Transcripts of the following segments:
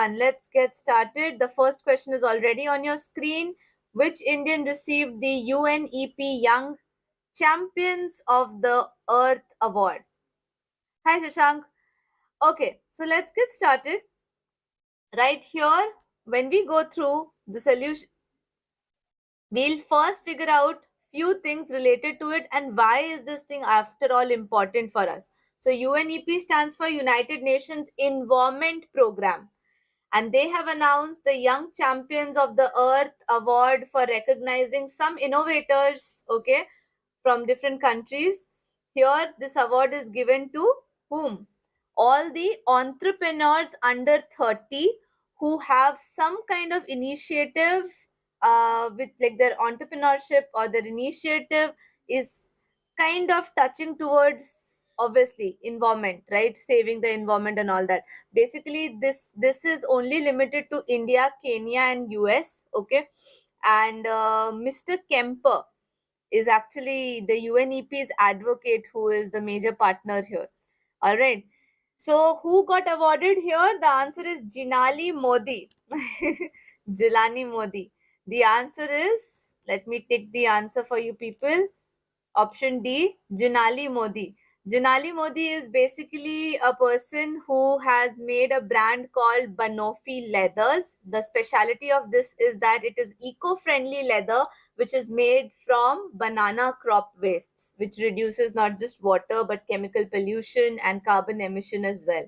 everyone. Let's get started. The first question is already on your screen. Which Indian received the UNEP Young Champions of the Earth Award? Hi, Shashank. Okay, so let's get started. Right here, when we go through the solution, we'll first figure out few things related to it and why is this thing after all important for us. So UNEP stands for United Nations Environment Program, and they have announced the Young Champions of the Earth Award for recognizing some innovators, okay, from different countries. Here, this award is given to whom? All the entrepreneurs under 30 who have some kind of initiative with like their entrepreneurship or their initiative is kind of touching towards obviously environment, right? Saving the environment and all that. Basically, this is only limited to India, Kenya, and US, okay? And Mr. Kemper is actually the UNEP's advocate, who is the major partner here. All right. So, who got awarded here? The answer is Jinali Modi. Jilani Modi. The answer is, let me take the answer for you people. Option D, Janali Modi. Janali Modi is basically a person who has made a brand called Banoffee Leathers. The speciality of this is that it is eco-friendly leather which is made from banana crop wastes, which reduces not just water but chemical pollution and carbon emission as well.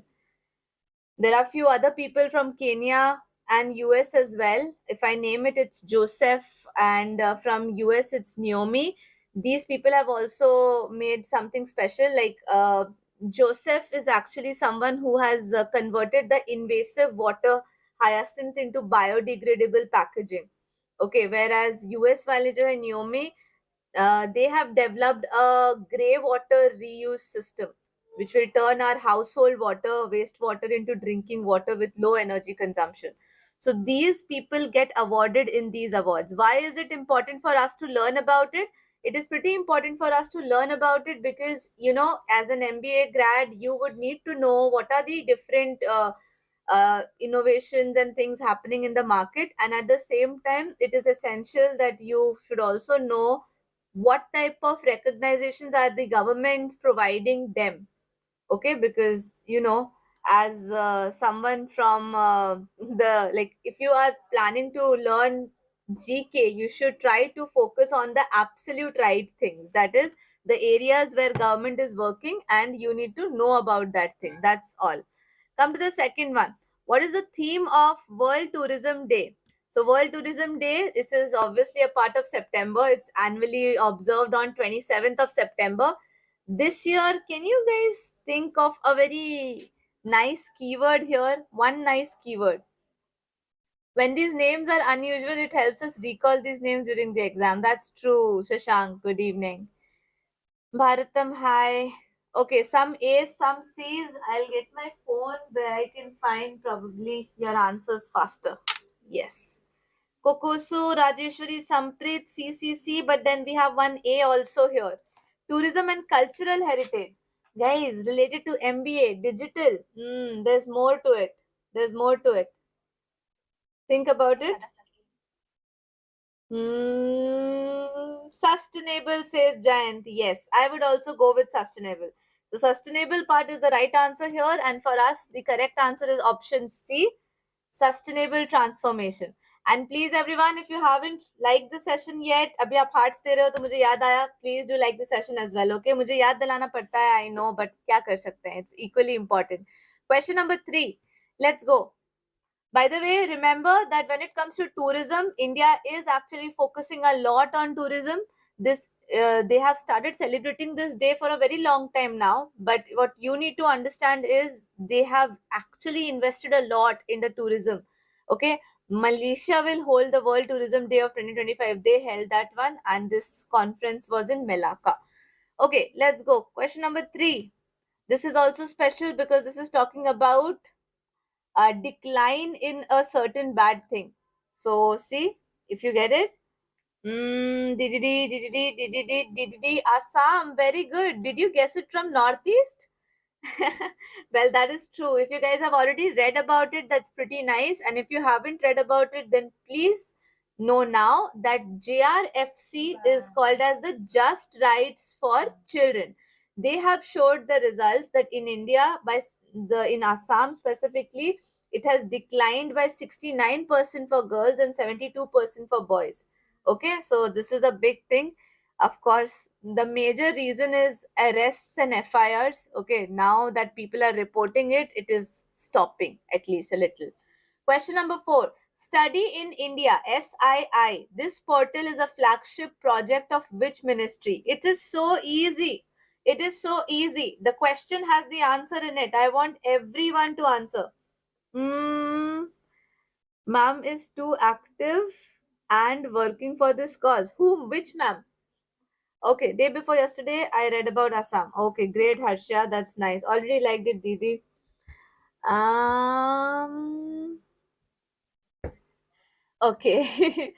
There are few other people from Kenya and US as well. If I name it, it's Joseph, and from US, it's Naomi. These people have also made something special. Like Joseph is actually someone who has converted the invasive water hyacinth into biodegradable packaging. Okay, whereas US वाले जो है Naomi, they have developed a grey water reuse system which will turn our household water, wastewater into drinking water with low energy consumption. So these people get awarded in these awards. Why is it important for us to learn about it? It is pretty important for us to learn about it because, you know, as an MBA grad, you would need to know what are the different innovations and things happening in the market. And at the same time, it is essential that you should also know what type of recognizations are the governments providing them, okay? Because you know, as someone from the like, if you are planning to learn GK, you should try to focus on the absolute right things, that is the areas where government is working and you need to know about that thing. That's all. Come to the second one. What is the theme of World Tourism Day? So World Tourism Day, this is obviously a part of September. It's annually observed on 27th of September. This year, can you guys think of a very nice keyword here? One nice keyword. When these names are unusual, it helps us recall these names during the exam. That's true, Shashank. Good evening. Bharatam, hi. Okay, some A's, some C's. I'll get my phone where I can find probably your answers faster. Yes. Kokosu, Rajeshwari, Samprit, CCC, but then we have one A also here. Tourism and cultural heritage. Guys, related to MBA, digital. There's more to it. There's more to it. Think about it. Sustainable, says Giant. Yes, I would also go with sustainable. The sustainable part is the right answer here, and for us, the correct answer is option C, sustainable transformation. And please, everyone, if you haven't liked the session yet, अभी आप hearts दे रहे हो तो मुझे याद आया. Please do like the session as well, okay? मुझे याद दिलाना पड़ता है, I know, but क्या कर सकते हैं? It's equally important. Question number 3. Let's go. By the way, remember that when it comes to tourism, India is actually focusing a lot on tourism. This they have started celebrating this day for a very long time now. But what you need to understand is they have actually invested a lot in the tourism. Okay, Malaysia will hold the World Tourism Day of 2025. They held that one, and this conference was in Melaka. Okay, let's go. Question number 3. This is also special because this is talking about a decline in a certain bad thing. So see if you get it. DDD, DDD, DDD, DDD, Assam. Very good. Did you guess it from Northeast? Well, that is true. If you guys have already read about it, that's pretty nice. And if you haven't read about it, then please know now that JRFC is called as the Just Rights for Children. They have showed the results that in India, in Assam specifically, it has declined by 69% for girls and 72% for boys. Okay, so this is a big thing. Of course, the major reason is arrests and FIRs. Okay, now that people are reporting it, it is stopping at least a little. Question number 4. Study in India, SII. This portal is a flagship project of which ministry? It is so easy. It is so easy. The question has the answer in it. I want everyone to answer. Hmm. Ma'am is too active and working for this cause. Whom? Which ma'am? Okay, day before yesterday, I read about Assam. Okay, great, Harsha. That's nice. Already liked it, Didi. Um, okay.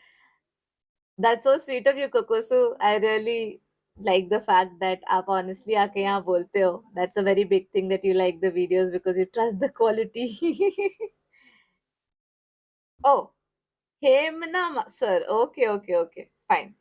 That's so sweet of you, Kokosu. I really like the fact that आप honestly आके यहाँ बोलते हो. That's a very big thing that you like the videos because you trust the quality. Oh, Hemna sir. Okay, okay, okay. Fine.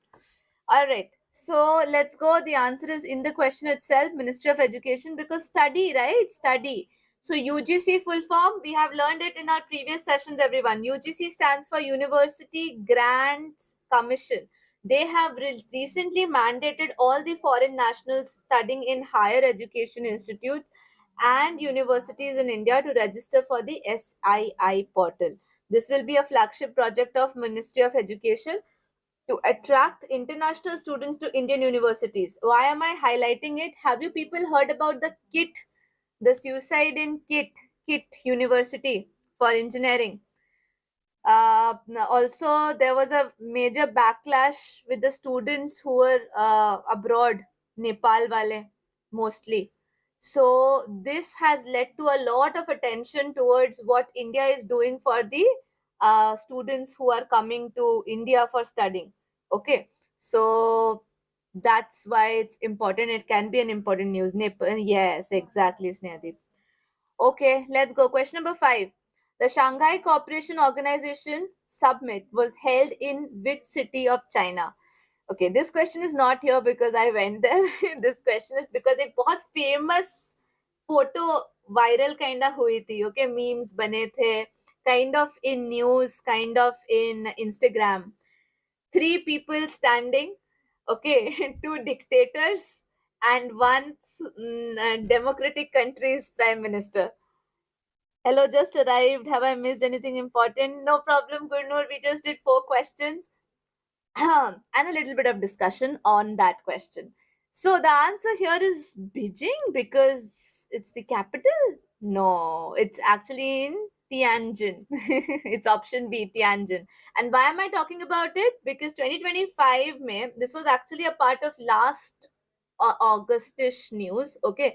All right. So let's go. The answer is in the question itself, Ministry of Education, because study, right? Study. So UGC full form, we have learned it in our previous sessions, everyone. UGC stands for University Grants Commission. They have recently mandated all the foreign nationals studying in higher education institutes and universities in India to register for the SII portal. This will be a flagship project of Ministry of Education to attract international students to Indian universities. Why am I highlighting it? Have you people heard about the KIT, the suicide in KIT University for engineering? Also, there was a major backlash with the students who were abroad, Nepal wale mostly. So this has led to a lot of attention towards what India is doing for the students who are coming to India for studying. Okay, so that's why it's important. It can be an important news. Nepal, yes, exactly, Snehadeep. Okay, let's go. Question number 5. The Shanghai Cooperation Organization Summit was held in which city of China? Okay, this question is not here because I went there. This question is because एक बहुत famous photo viral kind of हुई थी. Okay, memes बने थे. Kind of in news, kind of in Instagram. Three people standing. Okay, two dictators and one democratic country's prime minister. Hello, just arrived. Have I missed anything important? No problem, Gurnur. We just did 4 questions and a little bit of discussion on that question. So the answer here is Beijing because it's the capital. No, it's actually in Tianjin. It's option B, Tianjin. And why am I talking about it? Because 2025 May, this was actually a part of last Augustish news, okay,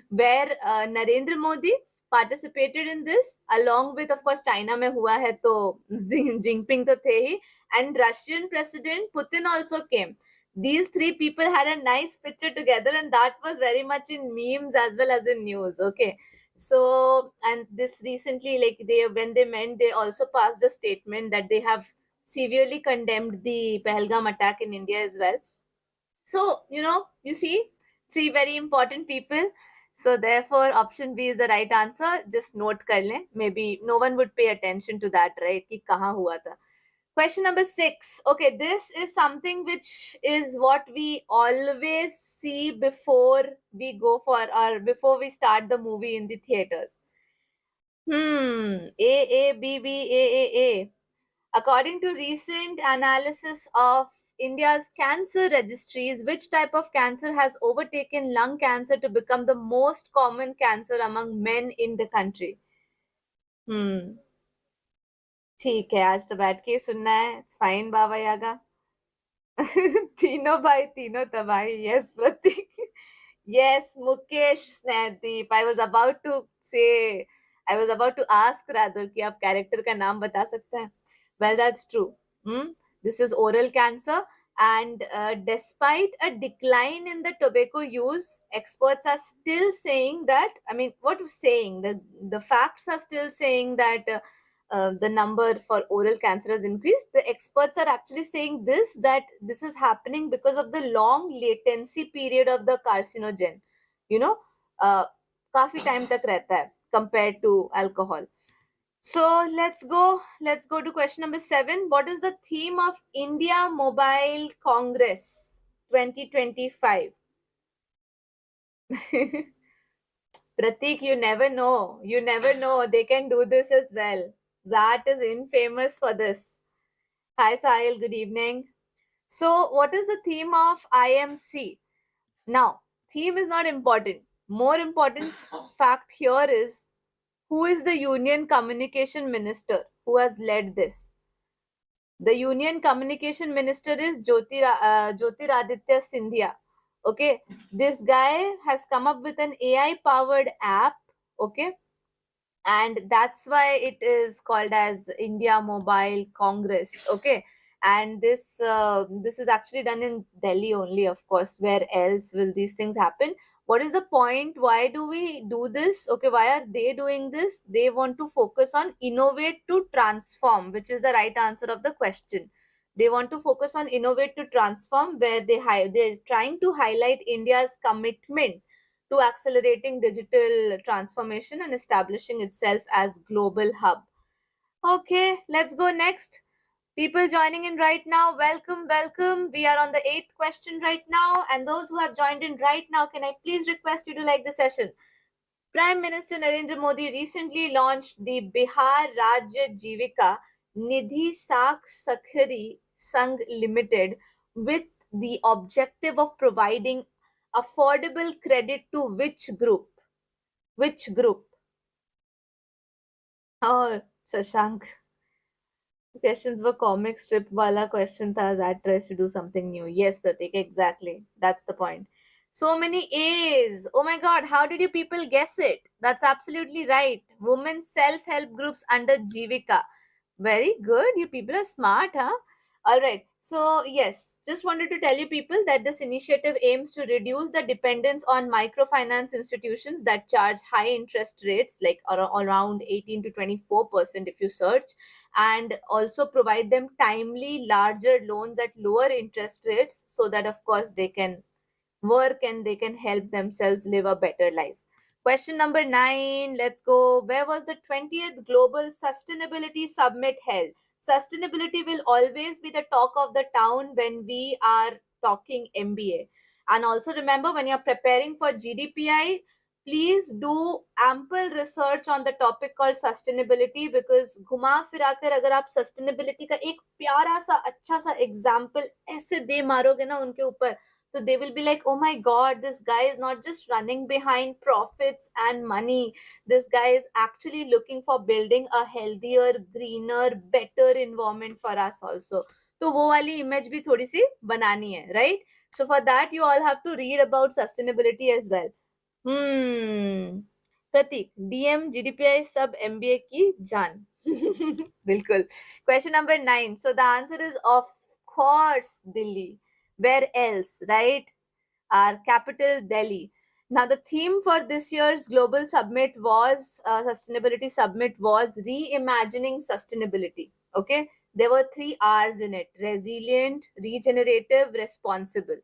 where Narendra Modi participated in this along with, of course, China mein hua hai to Jinping to the hi, and Russian President Putin also came. These three people had a nice picture together, and that was very much in memes as well as in news. Okay, so and this recently, like they when they met, they also passed a statement that they have severely condemned the Pahalgam attack in India as well. So, you see, three very important people. So, therefore, option B is the right answer. Just note kar lein. Maybe no one would pay attention to that, right? Ki kahan hua tha. Question number 6. Okay, this is something which is what we always see before we go for or before we start the movie in the theaters. A. According to recent analysis of India's cancer registries, which type of cancer has overtaken lung cancer to become the most common cancer among men in the country? Hmm. ठीक है आज तो बैठ के ही सुनना है it's fine बाबा यागा तीनों भाई तीनों तबाही yes Prateek yes Mukesh Snehdeep I was about to ask rather कि आप कैरेक्टर का नाम बता सकते हैं well that's true hmm? This is oral cancer And despite a decline in the tobacco use, experts are still saying that, I mean, what was saying? The facts are still saying that the number for oral cancer has increased. The experts are actually saying this, that this is happening because of the long latency period of the carcinogen. You know, uh, काफी time तक रहता है compared to alcohol. So let's go to question number 7. What is the theme of India Mobile Congress 2025? Pratik, you never know. You never know. They can do this as well. Zat is infamous for this. Hi, Sahil. Good evening. So, what is the theme of IMC? Now, theme is not important. More important fact here is who is the Union Communication Minister who has led this? The Union Communication Minister is Jyotiraditya Scindia. Okay, this guy has come up with an AI powered app. Okay, and that's why it is called as India Mobile Congress. Okay, and this is actually done in Delhi only, of course. Where else will these things happen? What is the point? Why do we do this? Okay, why are they doing this? They want to focus on innovate to transform, which is the right answer of the question. They want to focus on innovate to transform, where they're trying to highlight India's commitment to accelerating digital transformation and establishing itself as global hub. Okay, let's go next. People joining in right now, welcome, welcome. We are on the 8th question right now, and those who have joined in right now, can I please request you to like the session? Prime Minister Narendra Modi recently launched the Bihar Rajya Jivika Nidhi Sak Sakhari Sangh Limited with the objective of providing affordable credit to which group? Which group? Oh, Shashank. Questions were comic strip wala question tha that tries to do something new. Yes, Pratik, exactly. That's the point. So many A's. Oh my god, how did you people guess it? That's absolutely right. Women's self-help groups under Jivika. Very good. You people are smart, huh? All right. So, yes, just wanted to tell you people that this initiative aims to reduce the dependence on microfinance institutions that charge high interest rates, like around 18 to 24% if you search, and also provide them timely, larger loans at lower interest rates so that, of course, they can work and they can help themselves live a better life. Question number 9, let's go. Where was the 20th Global Sustainability Summit held? Sustainability will always be the talk of the town when we are talking MBA. And also remember, when you're preparing for GDPI, please do ample research on the topic called sustainability, because घुमा फिरा कर अगर आप sustainability का एक प्यारा सा अच्छा सा एग्जाम्पल ऐसे दे मारोगे ना उनके ऊपर, so they will be like, oh my God, this guy is not just running behind profits and money. This guy is actually looking for building a healthier, greener, better environment for us also. तो वो वाली image भी थोड़ी सी बनानी है, right? So for that, you all have to read about sustainability as well. Prateek, DM GDPI सब MBA की जान. बिल्कुल. Question number 9. So the answer is of course Delhi. Where else, right? Our capital, Delhi. Now, the theme for this year's global summit was sustainability summit was reimagining sustainability. Okay, there were 3 R's in it: resilient, regenerative, responsible.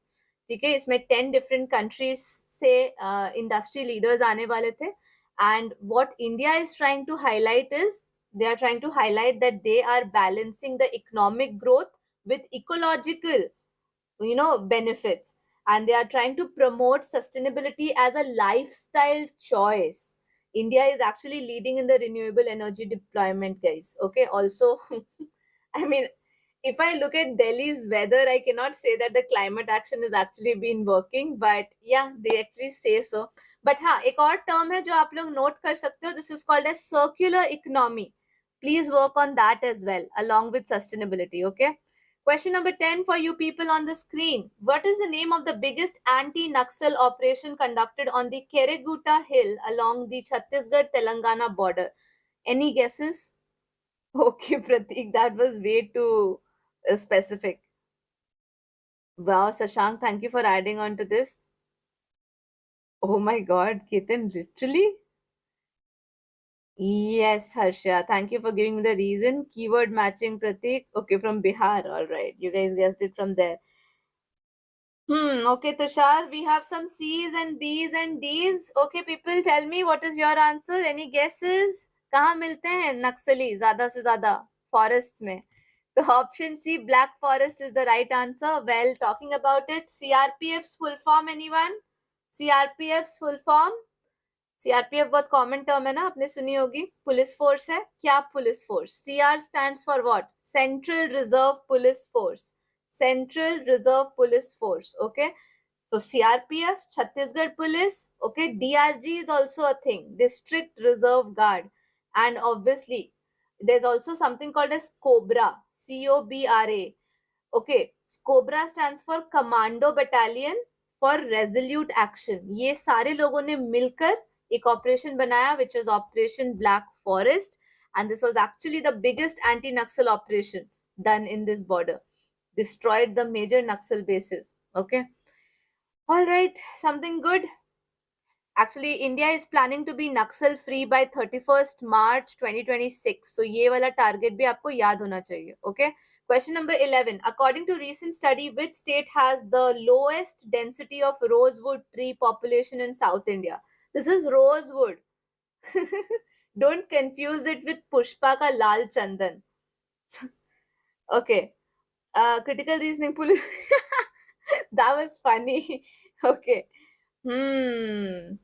ठीक है, इसमें 10 different countries से industry leaders आने वाले थे. And what India is trying to highlight is they are trying to highlight that they are balancing the economic growth with ecological benefits, and they are trying to promote sustainability as a lifestyle choice. India is actually leading in the renewable energy deployment, guys. Okay, also I mean, if I look at Delhi's weather, I cannot say that the climate action has actually been working, but yeah, they actually say so. But हाँ, एक और term है जो आप लोग note कर सकते हो. This is called as circular economy. Please work on that as well, along with sustainability. Okay. Question number 10 for you people on the screen. What is the name of the biggest anti-Naxal operation conducted on the Kereguta Hill along the Chhattisgarh-Telangana border? Any guesses? Okay, Pratik, that was way too specific. Wow, Sashank, thank you for adding on to this. Oh my God, Ketan, literally? Yes, Harsha. Thank you for giving me the reason. Keyword matching Pratik. Okay, from Bihar. All right. You guys guessed it from there. Okay, Tushar. We have some C's and B's and D's. Okay, people, tell me what is your answer? Any guesses? कहाँ मिलते हैं नक्सली ज्यादा से ज्यादा forest में? तो option C black forest is the right answer. Well, talking about it, CRPF full form anyone? CRPF full form? CRPF बहुत common term है ना, आपने सुनी होगी. पुलिस फोर्स है क्या? Police force. CR stands for what? Central reserve police force. Central reserve police force. Okay. So CRPF, Chhattisgarh Police, okay, DRG is also a thing, District Reserve Guard, and obviously there's also something called as COBRA, COBRA. Okay, COBRA stands for Commando Battalion for Resolute Action. ये सारे लोगों ने मिलकर एक operation बनाया which is Operation Black Forest, and this was actually the biggest anti-Naxal operation done in this border. Destroyed the major Naxal bases. Okay. All right, something good. Actually, India is planning to be Naxal free by 31st March 2026. So ये वाला target भी आपको याद होना चाहिए. Okay. Question number 11. According to recent study, which state has the lowest density of rosewood tree population in South India? This is rosewood. Don't confuse it with Pushpa ka Lal Chandan. Okay. Critical reasoning police. That was funny. Okay. Hmm.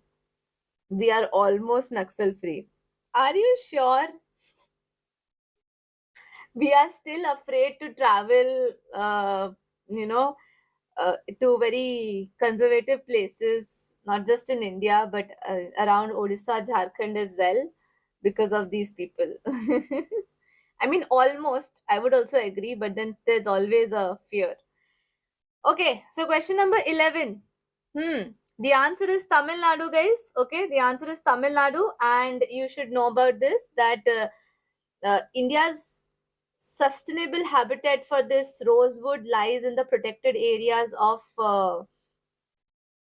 We are almost Naxal free. Are you sure? We are still afraid to travel, you know, to very conservative places, not just in India, but around Odisha, Jharkhand as well, because of these people. I mean, almost, I would also agree, but then there's always a fear. Okay, so question number 11. The answer is Tamil Nadu, guys. Okay, the answer is Tamil Nadu, and you should know about this that India's sustainable habitat for this rosewood lies in the protected areas of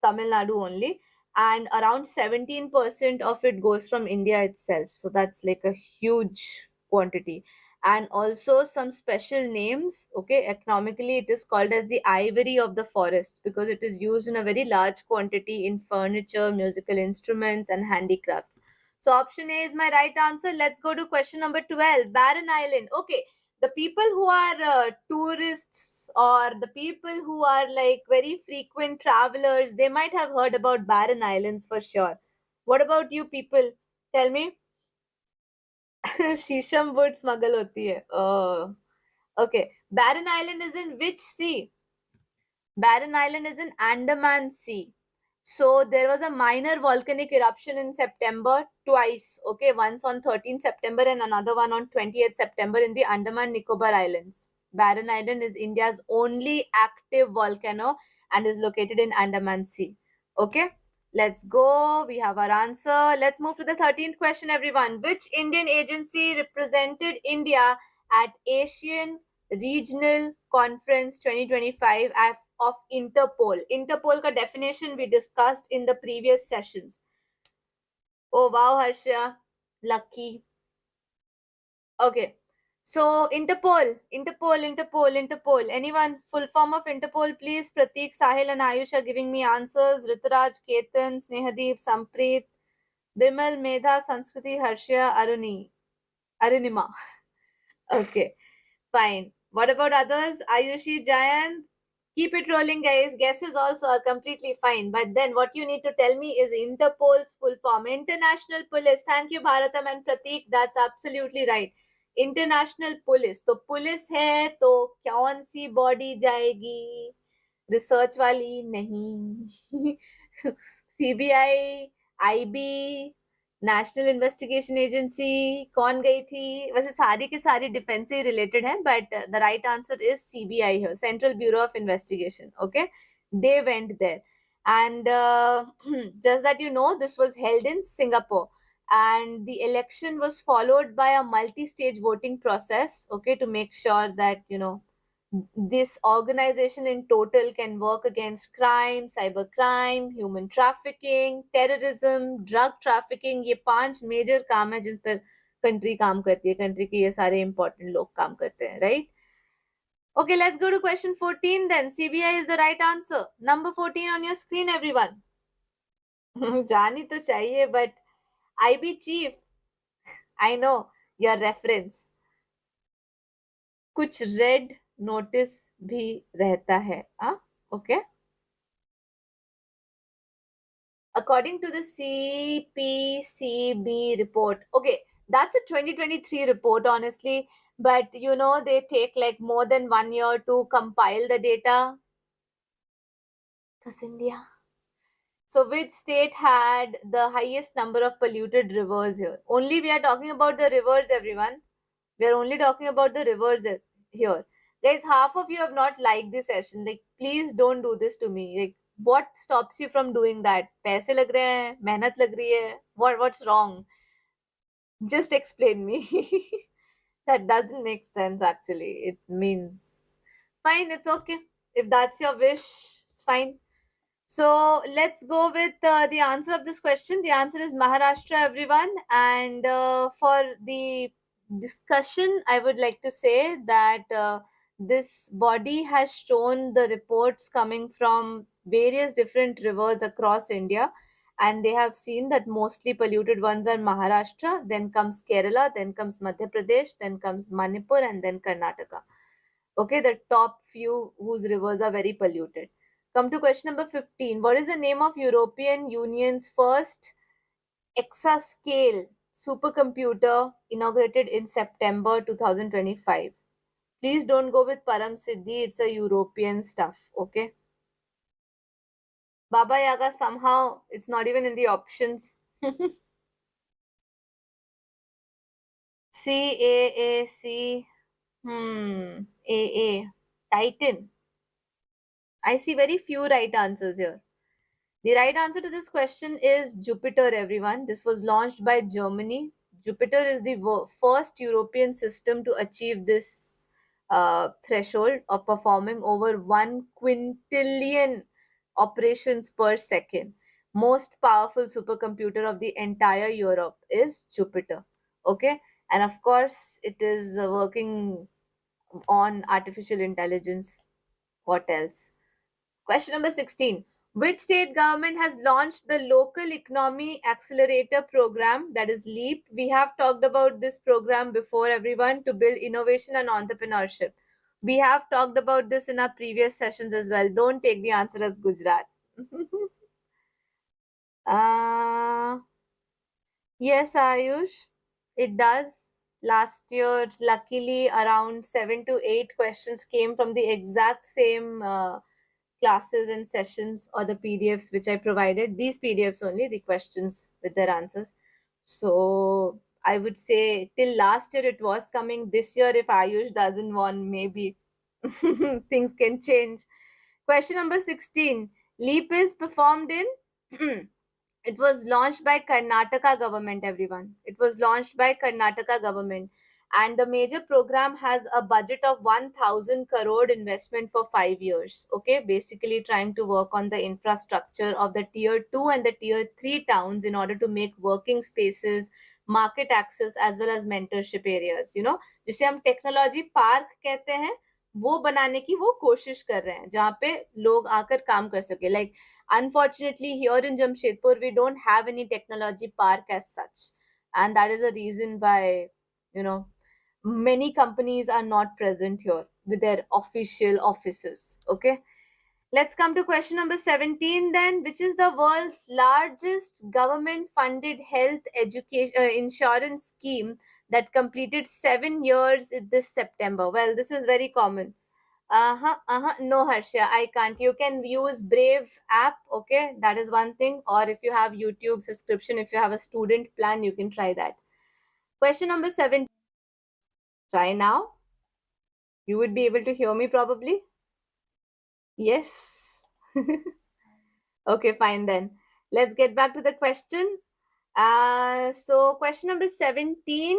Tamil Nadu only, and around 17% of it goes from India itself. So that's like a huge quantity. And also some special names. Okay, economically, it is called as the ivory of the forest because it is used in a very large quantity in furniture, musical instruments, and handicrafts. So option A is my right answer. Let's go to question number 12. Barren Island. Okay, the people who are tourists or the people who are like very frequent travelers, they might have heard about barren islands for sure. What about you people? Tell me. शीशम wood smuggle होती है. Oh, okay. Barren Island is in which sea? Barren Island is in Andaman Sea. So there was a minor volcanic eruption in September twice. Okay, once on 13th September and another one on 20th September in the Andaman Nicobar Islands. Barren Island is India's only active volcano and is located in Andaman Sea. Okay, let's go. We have our answer. Let's move to the 13th question, everyone. Which Indian agency represented India at Asian Regional Conference 2025 of Interpol? Interpol ka definition we discussed in the previous sessions. Oh wow, Harsha, lucky. Okay. So Interpol. Anyone? Full form of Interpol, please. Pratik, Sahil, and Ayush are giving me answers. Rituraj, Ketan, Snehadeep, Sampreet, Bimal, Medha, Sanskriti, Harsha, Arunima. Okay. Fine. What about others? Ayushi, Jayant? Keep it rolling, guys. Guesses also are completely fine. But then what you need to tell me is Interpol's full form. International Police. Thank you, Bharatam and Pratik. That's absolutely right. International Police. तो police है तो कौन सी body जाएगी? Research वाली नहीं. CBI, IB, national investigation agency, कौन गई थी? वैसे सारी की सारी डिफेंस से रिलेटेड है, but the right answer is CBI है, central bureau of investigation. Okay, they went there and just that you know, this was held in Singapore, and the election was followed by a multi-stage voting process, okay, to make sure that, you know, This organization in total can work against crime, cybercrime, human trafficking, terrorism, drug trafficking. ये 5 major काम है जिस पर country काम करती है. Country के ये सारे इंपॉर्टेंट लोग काम करते हैं, right? Okay, let's go to question 14 then. CBI is the right answer. Number 14 on your screen, everyone. जानी तो चाहिए, but IB chief, I know your reference. कुछ रेड नोटिस भी रहता है. Okay. According to the CPCB report, okay, that's a 2023 report, honestly, but you know, they take like more than 1 year to compile the data. Because India. So, which state had the highest number of polluted rivers here? Only we are talking about the rivers, everyone. We are only talking about the rivers here. Guys, half of you have not liked this session. Like, please don't do this to me. Like, what stops you from doing that? पैसे लग रहे हैं, मेहनत लग रही है. What's wrong? Just explain me. That doesn't make sense actually. It means fine, it's okay. If that's your wish, it's fine. So let's go with the answer of this question. The answer is Maharashtra, everyone. And for the discussion, I would like to say that this body has shown the reports coming from various different rivers across India. And they have seen that mostly polluted ones are Maharashtra, then comes Kerala, then comes Madhya Pradesh, then comes Manipur, and then Karnataka. Okay, the top few whose rivers are very polluted. Come to question number 15. What is the name of European Union's first exascale supercomputer inaugurated in September 2025? Please don't go with Param Siddhi. It's a European stuff. Okay. Baba Yaga, somehow it's not even in the options. CAAC. AA. Titan. I see very few right answers here. The right answer to this question is Jupiter, everyone. This was launched by Germany. Jupiter is the first European system to achieve this threshold of performing over 1 quintillion operations per second. Most powerful supercomputer of the entire Europe is Jupiter. Okay, and of course, it is working on artificial intelligence. What else? Question number 16. Which state government has launched the Local Economy Accelerator Program, that is LEAP? We have talked about this program before, everyone, to build innovation and entrepreneurship. We have talked about this in our previous sessions as well. Don't take the answer as Gujarat. uh, yes, Ayush, it does. Last year, luckily, around 7 to 8 questions came from the exact same classes and sessions or the PDFs which I provided. These PDFs only, the questions with their answers. So I would say till last year it was coming. This year, if Ayush doesn't want, maybe things can change. Question number 16. LEAP is performed in it was launched by Karnataka government, everyone. It was launched by Karnataka government. And the major program has a budget of 1000 crore investment for 5 years. Okay, basically trying to work on the infrastructure of the tier 2 and the tier 3 towns in order to make working spaces, market access, as well as mentorship areas. You know, जिसे हम technology park कहते हैं, वो बनाने की वो कोशिश कर रहे हैं जहाँ पे लोग आकर काम कर सके. Like, unfortunately, here in Jamshedpur, we don't have any technology park as such. And that is a reason why, you know, many companies are not present here with their official offices. Okay. Let's come to question number 17 then, which is the world's largest government funded health education insurance scheme that completed 7 years this September. Well, this is very common. No, Harsha, I can't. You can use Brave app, okay? That is one thing. Or if you have YouTube subscription, if you have a student plan, you can try that. Question number 7. Try now. You would be able to hear me probably. Yes. Okay, fine then. Let's get back to the question. So question number 17.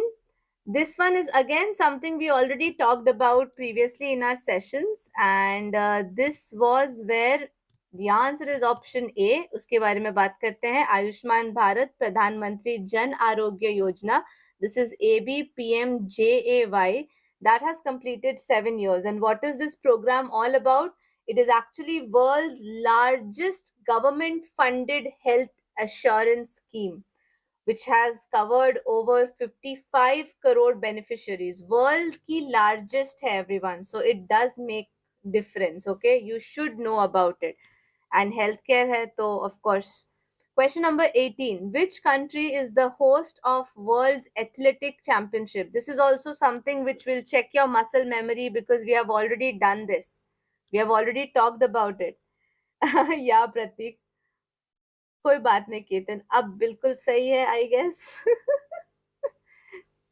This one is again something we already talked about previously in our sessions, and this was where the answer is option A. उसके बारे में बात करते हैं. आयुष्मान भारत प्रधानमंत्री Jan Arogya Yojana. This is ABPMJAY that has completed 7 years. And what is this program all about? It is actually world's largest government-funded health assurance scheme, which has covered over 55 crore beneficiaries. World ki largest hai, everyone. So it does make difference. Okay, you should know about it. And healthcare hai, to of course. Question number 18. Which country is the host of World's Athletic Championship? This is also something which will check your muscle memory because we have already done this. We have already talked about it. Yeah, Pratik. कोई बात नहीं केतन, अब बिल्कुल सही है I guess.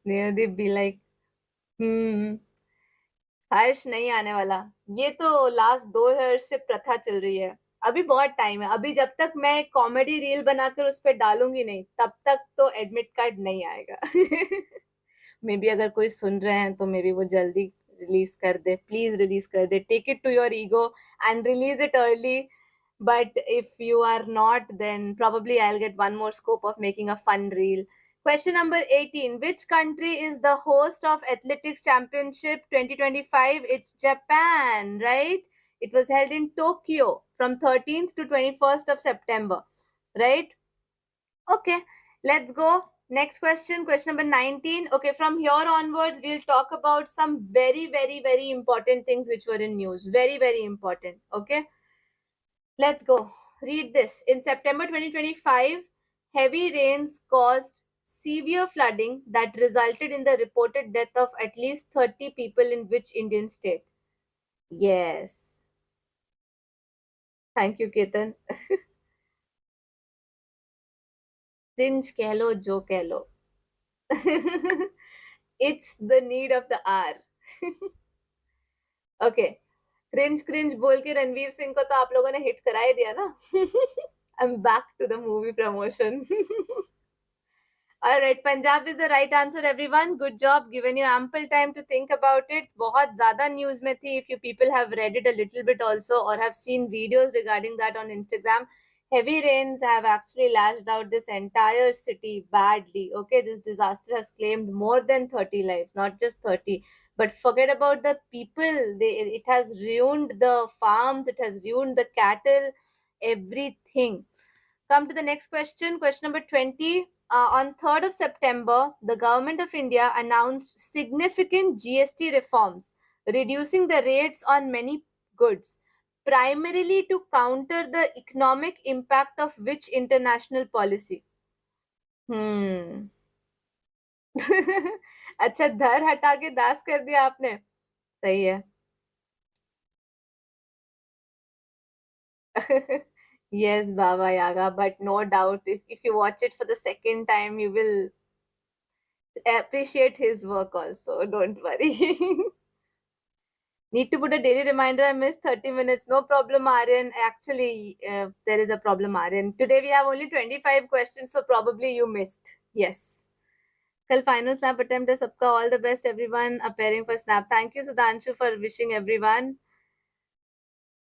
Snehdeep be like Harsh नहीं आने वाला. ये तो लास्ट 2 years से प्रथा चल रही है. अभी बहुत टाइम है. अभी जब तक मैं कॉमेडी रील बनाकर उस पर डालूंगी नहीं, तब तक तो एडमिट कार्ड नहीं आएगा. मे बी अगर कोई सुन रहे हैं तो मे बी वो जल्दी रिलीज कर दे. प्लीज रिलीज कर दे. Take it to your ego and release it early. But if you are not, then probably I'll get one more scope of making a fun reel. Question number 18. Which country is the host of Athletics Championship 2025? It's Japan, right? It was held in Tokyo from 13th to 21st of September, right? Okay, let's go. Next question, question number 19. Okay, from here onwards, we'll talk about some very, very, very important things which were in news. Very, very important. Okay. Let's go. Read this. In September 2025, heavy rains caused severe flooding that resulted in the reported death of at least 30 people in which Indian state? Yes. Thank you, Ketan. Cringe keh lo, jo keh lo. It's the need of the hour. Okay. Cringe cringe बोल के रणवीर सिंह को तो आप लोगों ने hit करा ही दिया ना. I am back to the movie promotion. All right, Punjab is the right answer, everyone. Good job. Given you ample time to think about it. बहुत ज़्यादा news में थी. If you people have read it a little bit also or have seen videos regarding that on Instagram, heavy rains have actually lashed out this entire city badly. Okay, this disaster has claimed more than 30 lives, not just 30. But forget about the people. It has ruined the farms. It has ruined the cattle, everything. Come to the next question. Question number 20. On 3rd of September, the government of India announced significant GST reforms, reducing the rates on many goods, primarily to counter the economic impact of which international policy? अच्छा, धर हटा के दास कर दिया आपने. सही है. Yes, Baba Yaga, but no doubt, if you watch it for the second time, you will appreciate his work also. Don't worry. Need to put a daily reminder. I missed 30 minutes. No problem, Aryan. Actually, there is a problem, Aryan. Today we have only 25 questions, so probably you missed. Yes. Kal final snap attempt है सबका. All the best, everyone appearing for snap. Thank you, Sudhanshu, for wishing everyone.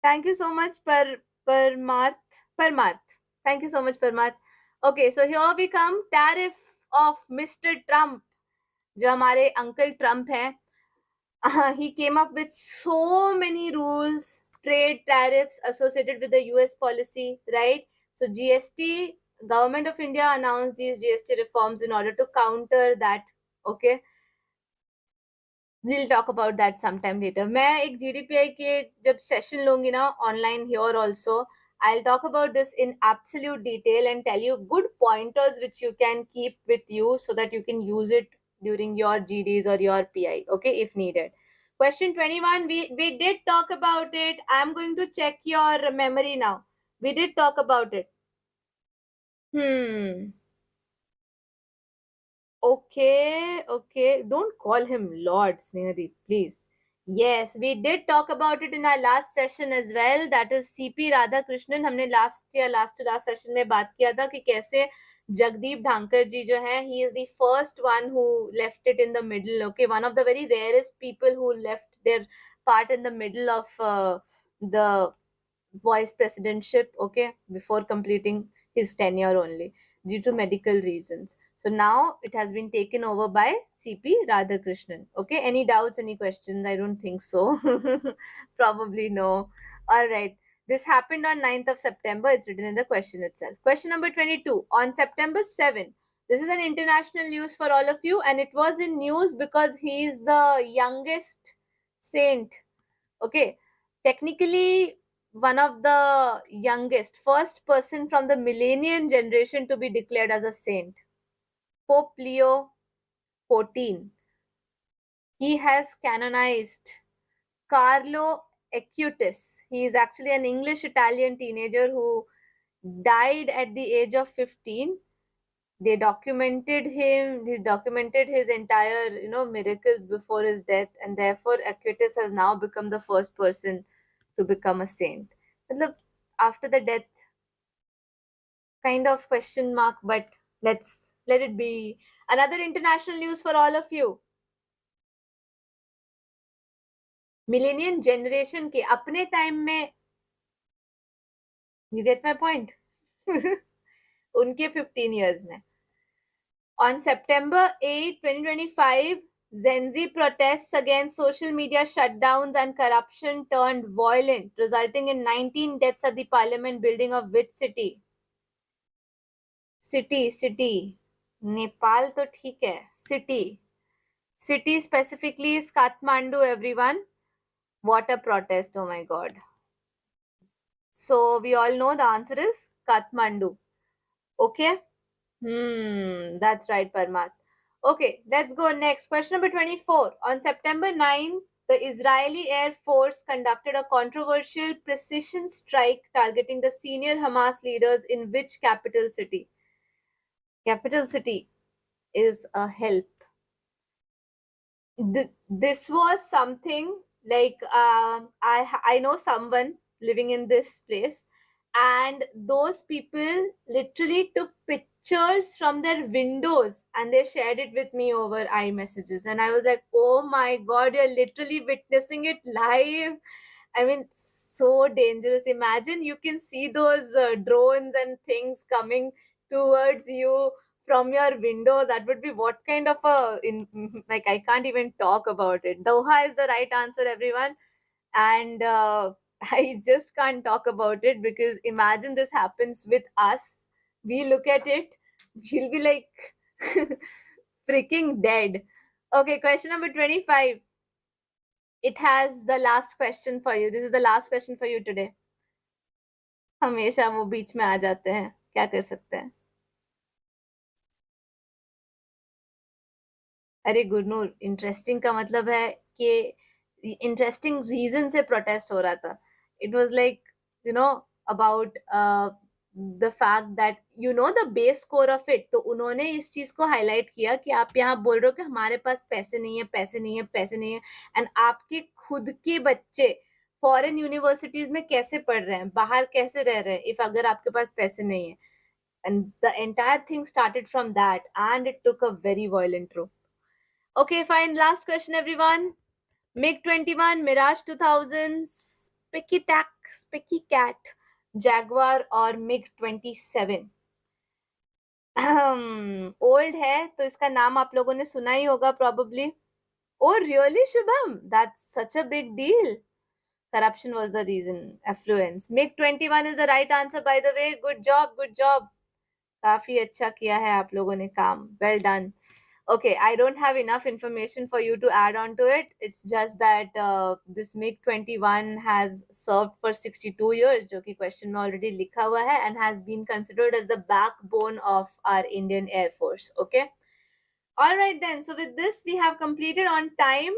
Thank you so much, Parmarth. Thank you so much, Parmarth. Okay, so here we come. Tariff of Mr. Trump. जो हमारे uncle Trump हैं, he came up with so many rules, trade tariffs associated with the US policy, right? So GST, Government of India announced these GST reforms in order to counter that. Okay, we'll talk about that sometime later. मैं एक GDPI के जब session लूंगी ना online here also, I'll talk about this in absolute detail and tell you good pointers which you can keep with you so that you can use it during your GDs or your PI, okay, if needed. Question 21, we did talk about it. I'm going to check your memory now. We did talk about it. Okay. Don't call him Lord, Snehadeep, please. Yes, we did talk about it in our last session as well. That is CP Radhakrishnan. हमने last to last session में बात किया था कि कैसे Jagdeep Dhankar ji jo hai, he is the first one who left it in the middle. Okay, one of the very rarest people who left their part in the middle of the vice presidentship, okay, before completing his tenure only due to medical reasons. So now it has been taken over by CP Radhakrishnan. Okay, any doubts, any questions? I don't think so. Probably no. All right. This happened on 9th of September. It's written in the question itself. Question number 22. On September 7th, this is an international news for all of you, and it was in news because he is the youngest saint. Okay, technically one of the youngest, first person from the millennium generation to be declared as a saint, Pope Leo 14. He has canonized Carlo Acutis. He is actually an English Italian teenager who died at the age of 15. They documented him, he documented his entire, miracles before his death, and therefore Acutis has now become the first person to become a saint. Matlab, after the death, kind of question mark, but let's let it be. Another international news for all of you. Millennium generation के अपने time में, you get my point? उनके 15 years में. On September 8, 2025, Zenzi protests against social media shutdowns and corruption turned violent, resulting in 19 deaths at the parliament building of which city? City. Nepal तो ठीक है. City specifically is Kathmandu, everyone. What a protest, oh my god. So we all know the answer is Kathmandu. Okay? That's right, Parmat. Okay, let's go next. Question number 24. On September 9th, the Israeli Air Force conducted a controversial precision strike targeting the senior Hamas leaders in which capital city? Capital city is a help. This was something like I know someone living in this place, and those people literally took pictures from their windows and they shared it with me over iMessages, and I was like, oh my god, you're literally witnessing it live. I mean, so dangerous. Imagine you can see those drones and things coming towards you from your window. That would be what kind of like, I can't even talk about it. Doha is the right answer, everyone. And I just can't talk about it because imagine this happens with us. We look at it, we'll be like freaking dead. Okay, question number 25. It has the last question for you. This is the last question for you today. हमेशा वो बीच में आ जाते हैं, क्या कर सकते हैं. अरे गुरनूर, इंटरेस्टिंग का मतलब है कि इंटरेस्टिंग रीजन से प्रोटेस्ट हो रहा था. It was like, about the fact that the base core of it. तो उन्होंने इस चीज को हाईलाइट किया कि आप यहाँ बोल रहे हो कि हमारे पास पैसे नहीं है, पैसे नहीं है, पैसे नहीं है, एंड आपके खुद के बच्चे फॉरेन यूनिवर्सिटीज में कैसे पढ़ रहे हैं, बाहर कैसे रह रहे हैं, इफ अगर आपके पास पैसे नहीं है. And the entire thing started from that, and it took a very violent route. Okay, fine. Last question, everyone. MiG-21, Mirage 2000, Specky Cat, Jaguar और MiG-27. ओल्ड है तो इसका नाम आप लोगों ने सुना ही होगा probably. Oh, really, Shubham? That's such a big deal. Corruption was the reason. Affluence. MiG-21 is the right answer, by the way. Good job, good job. काफी अच्छा किया है आप लोगों ने काम. Well done. Okay, I don't have enough information for you to add on to it. It's just that this MiG-21 has served for 62 years, जो कि question में already लिखा हुआ है, and has been considered as the backbone of our Indian Air Force. Okay. All right then. So with this, we have completed on time.